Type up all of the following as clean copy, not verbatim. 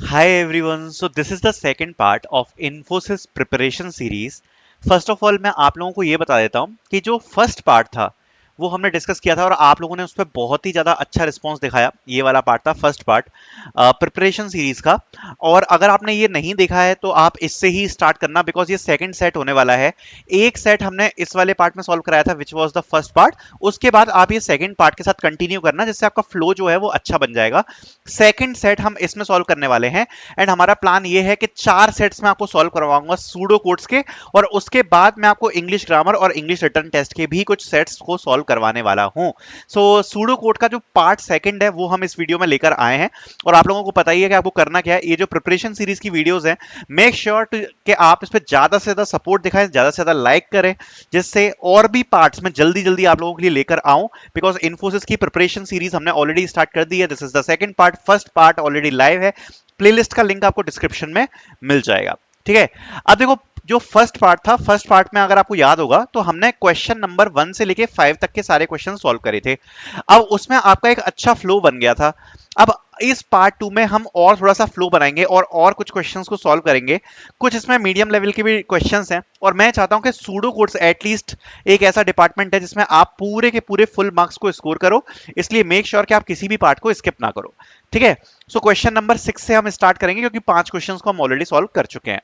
Hi everyone, so this is the second part of Infosys preparation series. First of all मैं आप लोगों को ये बता देता हूँ कि जो फर्स्ट पार्ट था वो हमने डिस्कस किया था और आप लोगों ने उस पर बहुत ही ज़्यादा अच्छा रिस्पॉन्स दिखाया। ये वाला पार्ट था फर्स्ट पार्ट प्रिपरेशन सीरीज का। और अगर आपने ये नहीं देखा है तो आप इससे ही स्टार्ट करना, बिकॉज ये सेकंड सेट होने वाला है। एक सेट हमने इस वाले पार्ट में सॉल्व कराया था which was the first part. उसके बाद आप ये सेकंड पार्ट के साथ कंटिन्यू करना, जिससे आपका फ्लो जो है वो अच्छा बन जाएगा। सेकंड सेट हम इसमें सॉल्व करने वाले हैं एंड हमारा प्लान ये है कि 4 सेट्स में आपको सॉल्व करवाऊंगा सूडो कोड्स के, और उसके बाद मैं आपको इंग्लिश ग्रामर और इंग्लिश रिटर्न टेस्ट के भी कुछ सेट्स को सॉल्व करवाने वाला हूं। सो सूडो कोड का जो पार्ट सेकंड है वो हम इस वीडियो में लेकर आए हैं। और आप लोगों को पता ही है कि आपको करना क्या है। ये जो प्रिपरेशन सीरीज की वीडियोस हैं, मेक श्योर कि आप इस पर ज्यादा से ज्यादा सपोर्ट दिखाएं, ज्यादा से ज्यादा लाइक करें, जिससे और भी पार्ट्स में जल्दी जल्दी आप लोगों के लिए लेकर आऊं। बिकॉज इन्फोसिस की प्रिपरेशन सीरीज हमने ऑलरेडी स्टार्ट कर दी है। This is the second part, first part already live है। प्लेलिस्ट का लिंक आपको डिस्क्रिप्शन में मिल जाएगा। ठीक है, अब देखो, जो फर्स्ट पार्ट था, फर्स्ट पार्ट में अगर आपको याद होगा तो हमने क्वेश्चन नंबर 1 से लेके 5 तक के सारे क्वेश्चन सॉल्व करे थे। अब उसमें आपका एक अच्छा फ्लो बन गया था। अब इस पार्ट 2 में हम और थोड़ा सा फ्लो बनाएंगे और कुछ क्वेश्चंस को सॉल्व करेंगे। कुछ इसमें मीडियम लेवल के भी क्वेश्चंस हैं, और मैं चाहता हूं कि सूडो कोड्स एटलीस्ट एक ऐसा डिपार्टमेंट है जिसमें आप पूरे के पूरे फुल मार्क्स को स्कोर करो। इसलिए मेक श्योर कि आप किसी भी पार्ट को स्किप ना करो। ठीक है, सो क्वेश्चन नंबर 6 से हम स्टार्ट करेंगे, क्योंकि 5 क्वेश्चंस को हम ऑलरेडी सॉल्व कर चुके हैं।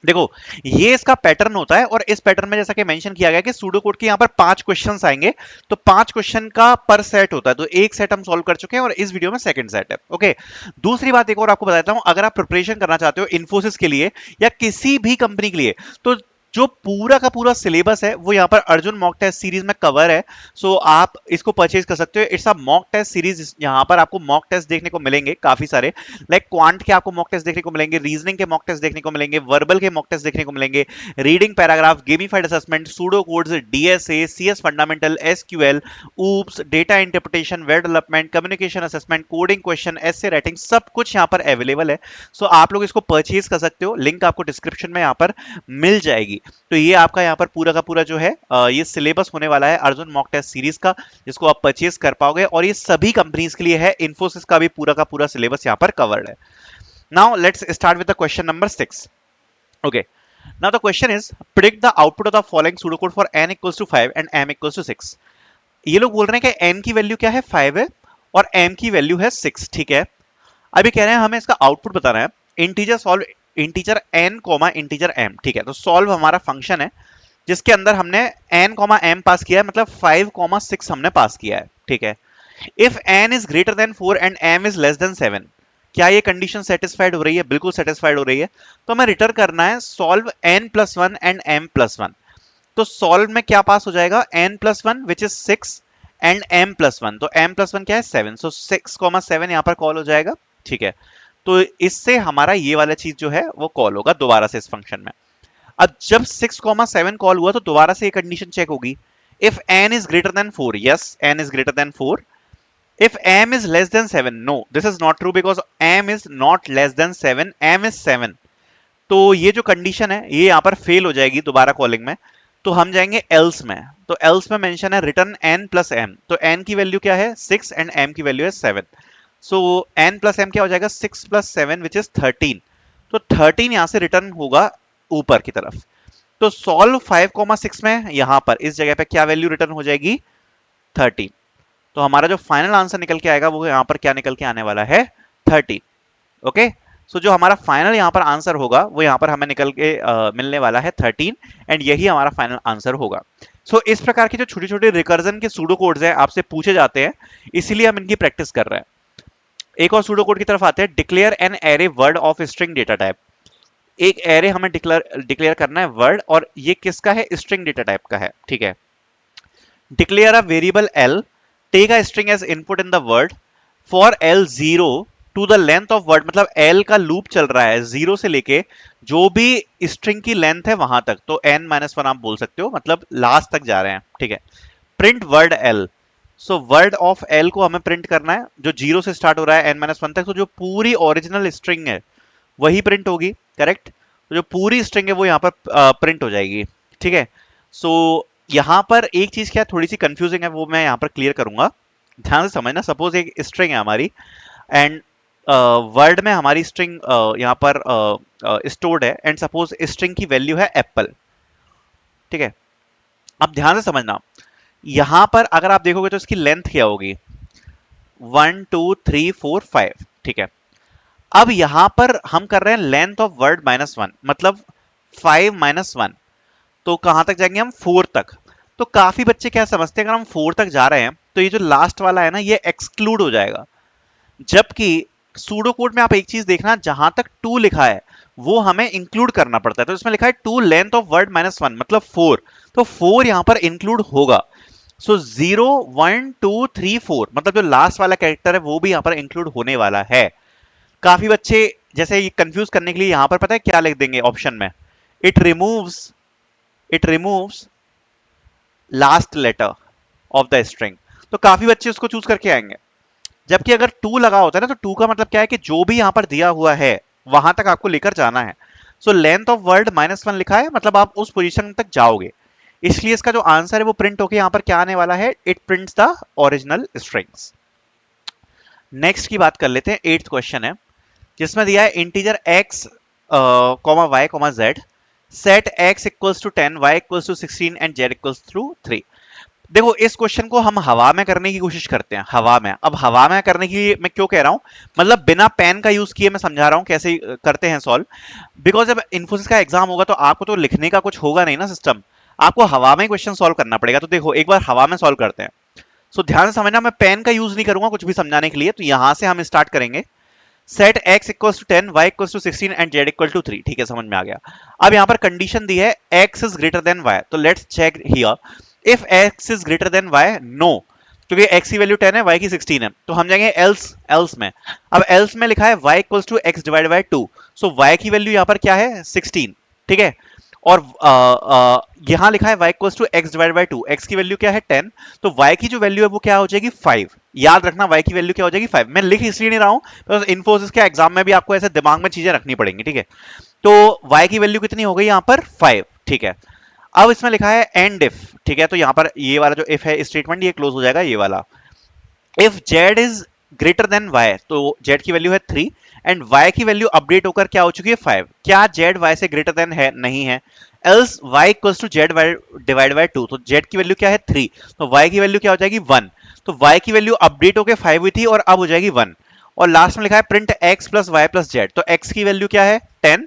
देखो, ये इसका पैटर्न होता है, और इस पैटर्न में जैसा कि मेंशन किया गया कि सूडो कोड के यहां पर 5 क्वेश्चंस आएंगे। तो 5 क्वेश्चन का पर सेट होता है, तो एक सेट हम सॉल्व कर चुके हैं और इस वीडियो में सेकंड सेट है। ओके, दूसरी बात एक और आपको बताता हूं, अगर आप प्रिपरेशन करना चाहते हो इन्फोसिस के लिए या किसी भी कंपनी के लिए, तो जो पूरा का पूरा सिलेबस है वो यहाँ पर अर्जुन मॉक टेस्ट सीरीज में कवर है। सो आप इसको परचेज कर सकते हो। It's a mock test series. यहाँ पर आपको मॉक टेस्ट देखने को मिलेंगे काफी सारे, लाइक क्वांट के आपको मॉक टेस्ट देखने को मिलेंगे, रीजनिंग के मॉक टेस्ट देखने को मिलेंगे, वर्बल के मॉक टेस्ट देखने को मिलेंगे, reading paragraph, gamified assessment, pseudo codes, DSA, CS fundamental, SQL, oops, data interpretation, web development, communication assessment, coding question, essay writing, सब कुछ यहाँ पर अवेलेबल है। सो आप लोग इसको परचेज कर सकते हो, लिंक आपको डिस्क्रिप्शन में यहाँ पर मिल जाएगी। तो ये आपका यहाँ पर पूरा का पूरा जो है ये सिलेबस होने वाला है अर्जुन मॉक टेस्ट सीरीज का, जिसको आप परचेज कर पाओगे, और ये सभी कंपनीज के लिए है। इन्फोसिस का भी पूरा का पूरा सिलेबस यहाँ पर कवर्ड है। Now let's start with the question number 6। Okay, now the question is predict the output of the following pseudocode for n equals to 5 and m equals to 6। ये लोग बोल रहे हैं कि n की वैल्यू क्या है, 5 है, और m की वैल्यू है 6। ठीक है, अभी कह रहे हैं हमें इसका आउटपुट बताना है। Integer solve integer n comma integer m। ठीक है, तो सॉल्व हमारा फंक्शन है जिसके अंदर हमने n कॉमा m पास किया है, मतलब 5 कॉमा 6 हमने पास किया है। ठीक है, if n is greater than 4 and m is less than 7, क्या ये कंडीशन सेटिस्फाइड हो रही है? बिल्कुल सेटिस्फाइड हो रही है। तो हमें रिटर्न करना है solve n plus 1 and m plus 1। तो सॉल्व में क्या पास हो जाएगा? n plus 1 which is 6 and m plus 1। तो m प्लस 1 क्या है? 7। सो 6 कॉमा 7 यहाँ पर कॉल हो जाएगा। ठीक है, तो इससे हमारा ये वाला चीज जो है वो कॉल होगा दोबारा से इस फंक्शन में। अब जब 6,7 कॉल हुआ तो दोबारा से ये कंडीशन चेक होगी। If n is greater than 4, yes n is greater than 4। If m is less than 7, no this is not true, because m is not less than 7, m is 7। तो ये जो condition है ये यहाँ पर fail हो जाएगी दोबारा कॉलिंग में। तो हम जाएंगे एल्स में। तो एल्स में मेंशन है रिटर्न n प्लस m। तो n की वैल्यू क्या है? 6 एंड m की वैल्यू है 7। सो n प्लस m क्या हो जाएगा? 6 प्लस 7 विच इज 13। तो 13 यहां से रिटर्न होगा ऊपर की तरफ। तो सॉल्व 5,6 में यहां पर इस जगह पे क्या वैल्यू रिटर्न हो जाएगी? 13। तो हमारा जो फाइनल आंसर निकल के आएगा वो यहां पर क्या निकल के आने वाला है? 13। ओके, सो जो हमारा फाइनल यहां पर आंसर होगा वो यहां पर हमें निकल के मिलने वाला है 13, एंड यही हमारा फाइनल आंसर होगा। सो इस प्रकार की जो छोटे छोटे रिकर्जन के सूडो कोड्स हैं आपसे पूछे जाते हैं, इसीलिए हम इनकी प्रैक्टिस कर रहे हैं। एक और सूडो कोड की तरफ आते हैं। Declare an array word of string data type. एक एरे हमें डिक्लेयर डिक्लेयर करना है वर्ड, और ये किसका है? स्ट्रिंग डेटा टाइप का है। ठीक है, declare a variable l, take a string as input in the word, for l 0 to the length of word. मतलब l का लूप चल रहा है 0 से लेके जो भी स्ट्रिंग की लेंथ है वहां तक, तो n-1 आप बोल सकते हो, मतलब लास्ट तक जा रहे हैं। ठीक है, print word l। So word of l को हमें प्रिंट करना है जो 0 से स्टार्ट हो रहा है n-1 तक। तो जो पूरी ओरिजिनल स्ट्रिंग है वही प्रिंट होगी। करेक्ट, तो जो पूरी स्ट्रिंग है वो यहाँ पर प्रिंट हो जाएगी। ठीक है, सो यहाँ पर एक चीज क्या थोड़ी सी कंफ्यूजिंग है वो मैं यहाँ पर क्लियर करूंगा, ध्यान से समझना। सपोज एक स्ट्रिंग है हमारी, एंड वर्ड में हमारी स्ट्रिंग यहाँ पर स्टोर्ड है एंड सपोज स्ट्रिंग की वैल्यू है एप्पल, ठीक है। अब ध्यान से समझना, यहां पर अगर आप देखोगे तो इसकी लेंथ क्या होगी, 1 2 3 4 5, ठीक है। अब यहां पर हम कर रहे हैं लेंथ ऑफ वर्ड -1, मतलब 5 - 1, तो कहां तक जाएंगे हम, 4 तक। तो काफी बच्चे क्या समझते हैं, अगर हम 4 तक जा रहे हैं तो ये जो लास्ट वाला है ना ये एक्सक्लूड हो जाएगा, जबकि सूडो कोड में आप एक चीज देखना, जहां तक 2 लिखा है वो हमें इंक्लूड करना पड़ता है। तो इसमें लिखा है 2 लेंथ ऑफ वर्ड -1 मतलब 4, तो 4 यहां पर इंक्लूड होगा। सो 0 1 2 3 4 मतलब जो लास्ट वाला कैरेक्टर है वो भी यहां पर इंक्लूड होने वाला है। काफी बच्चे जैसे ये कंफ्यूज करने के लिए यहां पर पता है क्या लिख देंगे ऑप्शन में, it removes it removes last letter of the string, तो काफी बच्चे उसको चूज करके आएंगे। जबकि अगर 2 लगा होता है ना, तो 2 का मतलब क्या है कि जो भी यहां पर दिया हुआ है वहां तक आपको लेकर जाना है। सो लेंथ ऑफ वर्ड -1 लिखा है मतलब आप उस पोजीशन तक जाओगे, इसलिए इसका जो आंसर है वो प्रिंट होके यहां पर क्या आने वाला है, it prints the original strings. Next की बात कर लेते हैं, 8th क्वेश्चन है जिसमें दिया है integer x, y, z, set x equals to 10, y equals to 16 and z equals to 3। देखो इस क्वेश्चन को हम हवा में करने की कोशिश करते हैं, हवा में। अब हवा में करने की मैं क्यों कह रहा हूं, मतलब बिना पेन का यूज किए मैं समझा रहा हूं कैसे करते हैं सॉल्व, बिकॉज जब इन्फोसिस का एग्जाम होगा तो आपको तो लिखने का कुछ होगा नहीं ना सिस्टम, आपको हवा में क्वेश्चन सॉल्व करना पड़ेगा। तो देखो एक बार हवा में सॉल्व करते हैं। सो ध्यान से समझना, मैं पेन का यूज नहीं करूंगा कुछ भी समझाने के लिए, तो यहां से हम स्टार्ट करेंगे। Set x equals to 10, y equals to 16 and z equal to 3, ठीक है, समझ में आ गया। अब यहां पर कंडीशन दी है x is greater than y, तो let's check here if x is greater than y, no, क्योंकि x की वैल्यू 10 है, y की 16 है, तो हम जाएंगे एल्स में। अब एल्स में लिखा है y equals to x divide by 2, so y की वैल्यू यहां पर क्या है, 16, ठीक है। और यहां लिखा है y equals to x divide by 2, x की वैल्यू क्या है 10, तो y की जो वैल्यू है वो क्या हो जाएगी 5। याद रखना y की वैल्यू क्या हो जाएगी 5। मैं लिख इसलिए नहीं रहा हूं बिकॉज़ इन्फोसिस के एग्जाम में भी आपको ऐसे दिमाग में चीजें रखनी पड़ेंगी, ठीक है। तो y की वैल्यू कितनी हो गई यहां पर 5, ठीक है। अब इसमें लिखा है एंड इफ, ठीक है, तो यहां पर ये वाला जो इफ है स्टेटमेंट ये क्लोज हो जाएगा, ये वाला। If z is greater than y, तो z की वैल्यू है 3 एंड y की वैल्यू अपडेट होकर क्या हो चुकी है 5, क्या z y से ग्रेटर देन है, नहीं है। Else y equals to z divide by 2, तो z की वैल्यू क्या है 3, तो y की वैल्यू क्या हो जाएगी 1, तो y की वैल्यू अपडेट होकर 5 हुई थी और अब हो जाएगी 1। और लास्ट में लिखा है print x plus y plus z, तो x की वैल्यू क्या है 10,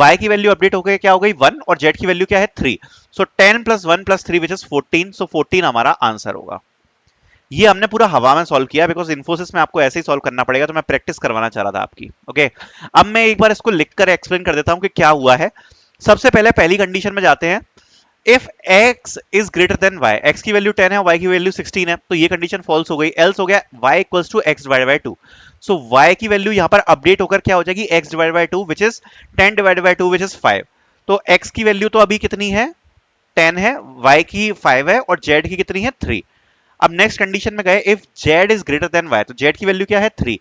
y की वैल्यू अपडेट होकर क्या हो गई 1 और z की वैल्यू क्या है 3, सो 10 प्लस 1 प्लस 3 विच इज 14, सो 14 हमारा आंसर होगा। ये हमने पूरा हवा में सॉल्व किया बिकॉज इन्फोसिस में आपको ऐसे ही सॉल्व करना पड़ेगा, तो मैं प्रैक्टिस करवाना चाह रहा था आपकी, ओके। अब मैं एक बार इसको लिखकर एक्सप्लेन कर देता हूं कि क्या हुआ है। सबसे पहले पहली कंडीशन में जाते हैं, if x is greater than y, x की वैल्यू 10 है, y की वैल्यू 16 है, तो ये कंडीशन फॉल्स हो गई। एल्स हो गया y equals to x divide by 2, so y की वैल्यू यहां पर अपडेट होकर क्या हो जाएगी x divide by 2 which is 10 divide by 2 which is 5, तो x की वैल्यू तो अभी कितनी है 10 है, y की 5 है और z की कितनी है 3। अब नेक्स्ट कंडीशन में गए, if z is greater than y, तो z की वैल्यू क्या है 3,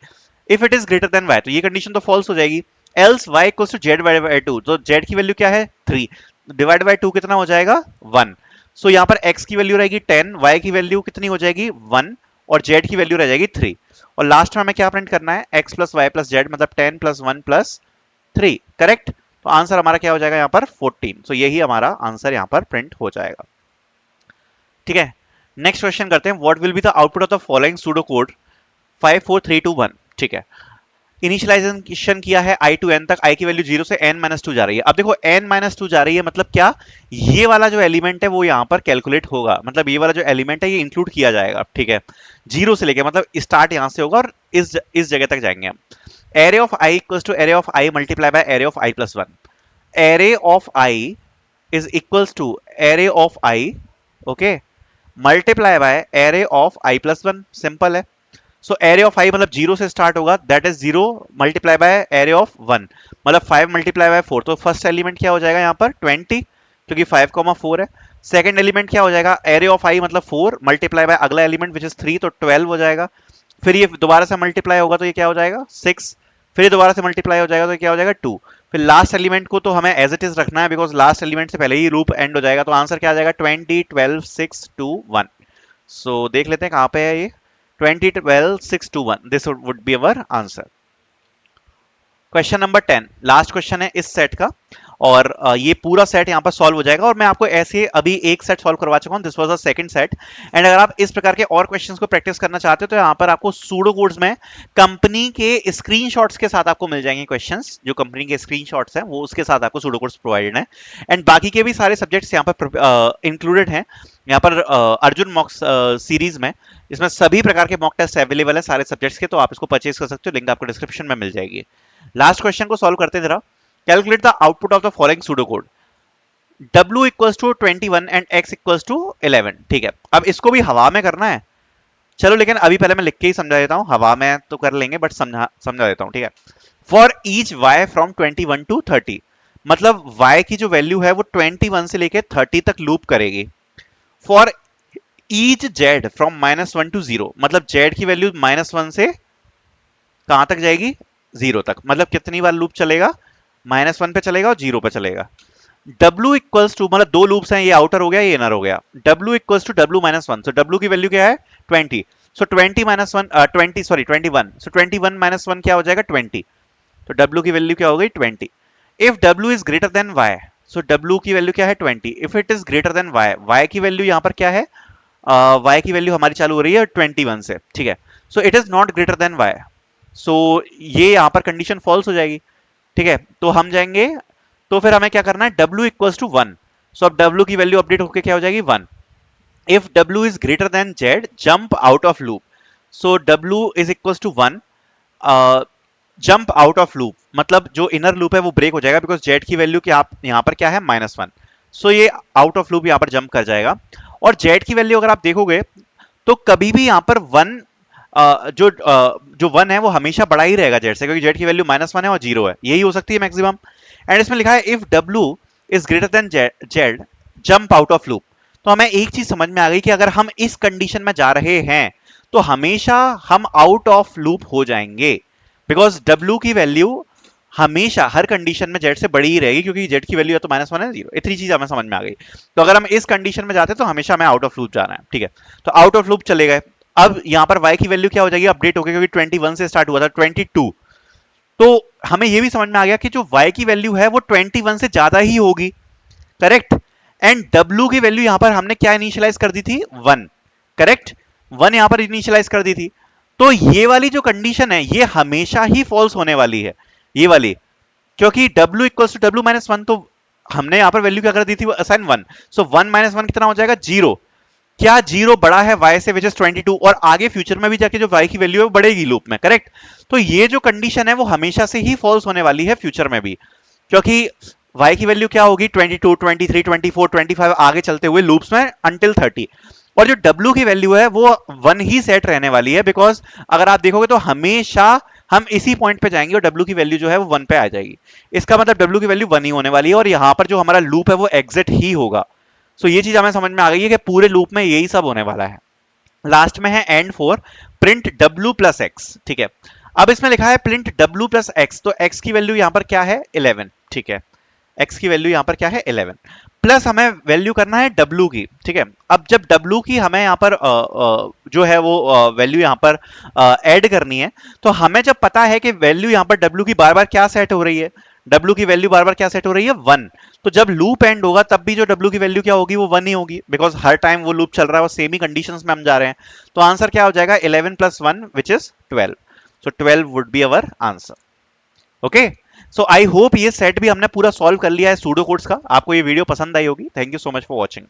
if it is greater than y, तो ये कंडीशन तो फॉल्स हो जाएगी। Else y equals to z divide by 2, तो z की वैल्यू क्या है 3, डिवाइड बाय 2 कितना हो जाएगा 1, सो यहाँ पर x की वैल्यू रहेगी 10, y की वैल्यू कितनी हो जाएगी 1 और z की वैल्यू रह जाएगी 3, और लास्ट में हमें क्या प्रिंट करना है x plus Y plus Z, मतलब 10 प्लस 1 प्लस 3, करेक्ट। तो आंसर हमारा क्या हो जाएगा यहाँ पर 14, सो यही हमारा आंसर यहाँ पर प्रिंट हो जाएगा, ठीक है। नेक्स्ट क्वेश्चन करते हैं, what will be the output of the following pseudo code 5 4 3 2 1, ठीक है। इनिशियलाइजेशन किया है i टू n तक, i की वैल्यू 0 से n-2 जा रही है। अब देखो n-2 जा रही है मतलब क्या, ये वाला जो एलिमेंट है वो यहाँ पर कैलकुलेट होगा, मतलब ये वाला जो एलिमेंट है ये इंक्लूड किया जाएगा, ठीक है। 0 से लेके मतलब स्टार्ट यहाँ से होगा और इस जगह तक जाएंगे हम। Array of i equals to array of i multiply by array of i plus 1, array of i is equals to array of i, okay, multiply by array of i plus 1, simple है। So array of i मतलब 0 से start होगा, that is 0 multiply by array of 1, मतलब 5 multiply by 4, तो first element क्या हो जाएगा यहाँ पर 20, क्योंकि 5,4 है। सेकंड एलिमेंट क्या हो जाएगा, एरे ऑफ i मतलब 4 मल्टीप्लाई बाय अगला एलिमेंट विच इज 3, तो 12 हो जाएगा। फिर ये दोबारा से मल्टीप्लाई होगा तो ये क्या हो जाएगा 6, फिर ये दोबारा से मल्टीप्लाई हो जाएगा तो ये क्या हो जाएगा 2, फिर लास्ट एलिमेंट को तो हमें एज इट इज रखना है बिकॉज लास्ट एलिमेंट से पहले ही लूप एंड हो जाएगा, तो आंसर क्या आ जाएगा 20 12 6 2 1। सो देख लेते हैं कहां पे है ये, 20 12 6 2 1, this would be our answer. Question number 10 last question है इस सेट का, और ये पूरा सेट यहाँ पर सॉल्व हो जाएगा, और मैं आपको ऐसे अभी एक सेट सॉल्व करवा चुका हूँ, this was the second set. And अगर आप इस प्रकार के और क्वेश्चंस को प्रैक्टिस करना चाहते हो तो यहाँ पर आपको सूडो कोड्स में कंपनी के स्क्रीनशॉट्स के साथ आपको मिल जाएंगे क्वेश्चंस, जो कंपनी के स्क्रीनशॉट्स हैं वो उसके साथ आपको सूडो कोड्स प्रोवाइडेड है। एंड बाकी के भी सारे सब्जेक्ट्स यहाँ पर इंक्लूडेड हैं यहाँ पर अर्जुन मॉक सीरीज में, इसमें सभी प्रकार के मॉक टेस्ट अवेलेबल है सारे सब्जेक्ट्स के, तो आप इसको परचेज कर सकते हो, लिंक आपको डिस्क्रिप्शन में मिल जाएगी। लास्ट क्वेश्चन को सॉल्व करते हैं जरा। Calculate the output of the following pseudo code, w equals to 21 and x equals to 11। ठीक है, अब इसको भी हवा में करना है, चलो लेकिन अभी पहले मैं लिख के ही समझा देता हूं, हवा में तो कर लेंगे बट समझा देता हूं। ठीक है, for each y from 21 to 30, मतलब y की जो वैल्यू है वो 21 से लेके 30 तक लूप करेगी। For each z from -1 to 0, मतलब z की वैल्यू -1 से कहां तक जाएगी, 0 तक, मतलब कितनी बार लूप चलेगा, -1 पे चलेगा और 0 पे चलेगा। w इक्वल्स टू, मतलब दो लूप्स हैं, ये आउटर हो गया ये इनर हो गया, w equals to w minus 1, so w की वैल्यू क्या है 20, so 20 minus 1 20 sorry 21, so 21 minus 1 क्या हो जाएगा 20, तो w की वैल्यू क्या हो गई 20। If w is greater than y, so w की वैल्यू क्या है 20, if it is greater than y, y की वैल्यू यहां पर क्या है, y की वैल्यू हमारी चालू हो रही है 21 से, ठीक है, so it is not greater than y, सो ये यहां पर कंडीशन फॉल्स हो जाएगी। ठीक है, तो हम जाएंगे, तो फिर हमें क्या करना है, w इक्वल्स टू 1, सो अब w की वैल्यू अपडेट होकर क्या हो जाएगी 1। If w is greater than z, jump out of loop, so w is equals to 1, jump out of loop, मतलब जो इनर लूप है वो ब्रेक हो जाएगा, बिकॉज z की वैल्यू क्या यहाँ पर क्या है -1, सो ये आउट ऑफ लूप यहाँ पर जंप कर जाएगा। और z की वैल्यू अगर आप देखोगे तो कभी भी यहाँ पर 1 जो 1 है वो हमेशा बड़ा ही रहेगा z से, क्योंकि z की वैल्यू -1 है और 0 है, यही हो सकती है मैक्सिमम। एंड इसमें लिखा है if w is greater than z, jump out of loop, तो हमें एक चीज समझ में आ गई कि अगर हम इस कंडीशन में जा रहे हैं तो हमेशा हम आउट ऑफ लूप हो जाएंगे, बिकॉज w की वैल्यू हमेशा हर कंडीशन में z से बड़ी ही रहेगी, क्योंकि z की वैल्यू है तो -1 है 0, इतनी चीज हमें समझ में आ गई। तो अगर हम इस कंडीशन में जाते हैं तो हमेशा हमें आउट ऑफ लूप जाना है। ठीक है, तो आउट ऑफ लूप चले गए। अब यहां पर y की वैल्यू क्या हो जाएगी, अपडेट हो गई, क्योंकि 21 से स्टार्ट हुआ था 22, तो हमें यह भी समझ में आ गया कि जो y की वैल्यू है वो 21 से ज्यादा ही होगी, करेक्ट। एंड w की वैल्यू यहां पर हमने क्या इनिशियलाइज कर दी थी 1, करेक्ट, 1 यहां पर इनिशियलाइज कर दी थी, तो ये वाली जो कंडीशन है ये हमेशा ही फॉल्स होने वाली है, ये वाली, क्योंकि w equals to w minus 1, तो हमने यहां पर वैल्यू क्या कर दी थी असाइन 1, सो 1 माइनस 1 कितना हो जाएगा 0, क्या 0 बड़ा है y से विच इज 22, और आगे फ्यूचर में भी जाके जो y की वैल्यू है वो बढ़ेगी लूप में, करेक्ट। तो ये जो कंडीशन है वो हमेशा से ही फॉल्स होने वाली है फ्यूचर में भी, क्योंकि y की वैल्यू क्या होगी 22, 23, 24, 25 आगे चलते हुए लूप्स में अंटिल 30, और जो w की वैल्यू है वो 1 ही सेट रहने वाली है, बिकॉज अगर आप देखोगे तो हमेशा हम इसी पॉइंट पे जाएंगे और w की वैल्यू जो है वो 1 पे आ जाएगी, इसका मतलब w की वैल्यू 1 ही होने वाली है, और यहां पर जो हमारा लूप है वो एग्जिट ही होगा। सो ये चीज हमें समझ में आ गई है कि पूरे लूप में यही सब होने वाला है। लास्ट में है and for print w plus x, ठीक है। अब इसमें लिखा है प्रिंट w प्लस एक्स, तो x की वैल्यू यहां पर क्या है 11, ठीक है, x की वैल्यू यहां पर क्या है 11, प्लस हमें वैल्यू करना है w की, ठीक है। अब जब w की हमें यहां पर जो है वो वैल्यू यहां पर ऐड करनी है, तो हमें जब पता है कि वैल्यू यहां पर w की बार बार क्या सेट हो रही है, w की वैल्यू बार बार क्या सेट हो रही है 1, तो जब लूप एंड होगा तब भी जो w की वैल्यू क्या होगी वो 1 ही होगी, बिकॉज हर टाइम वो लूप चल रहा है और सेम ही कंडीशंस में हम जा रहे हैं। तो आंसर क्या हो जाएगा 11 plus 1 which is 12, so 12 would be our answer. Okay, so I hope ये सेट भी हमने पूरा सॉल्व कर लिया है सूडो कोड्स का, आपको ये वीडियो पसंद आई होगी। Thank you so much for watching.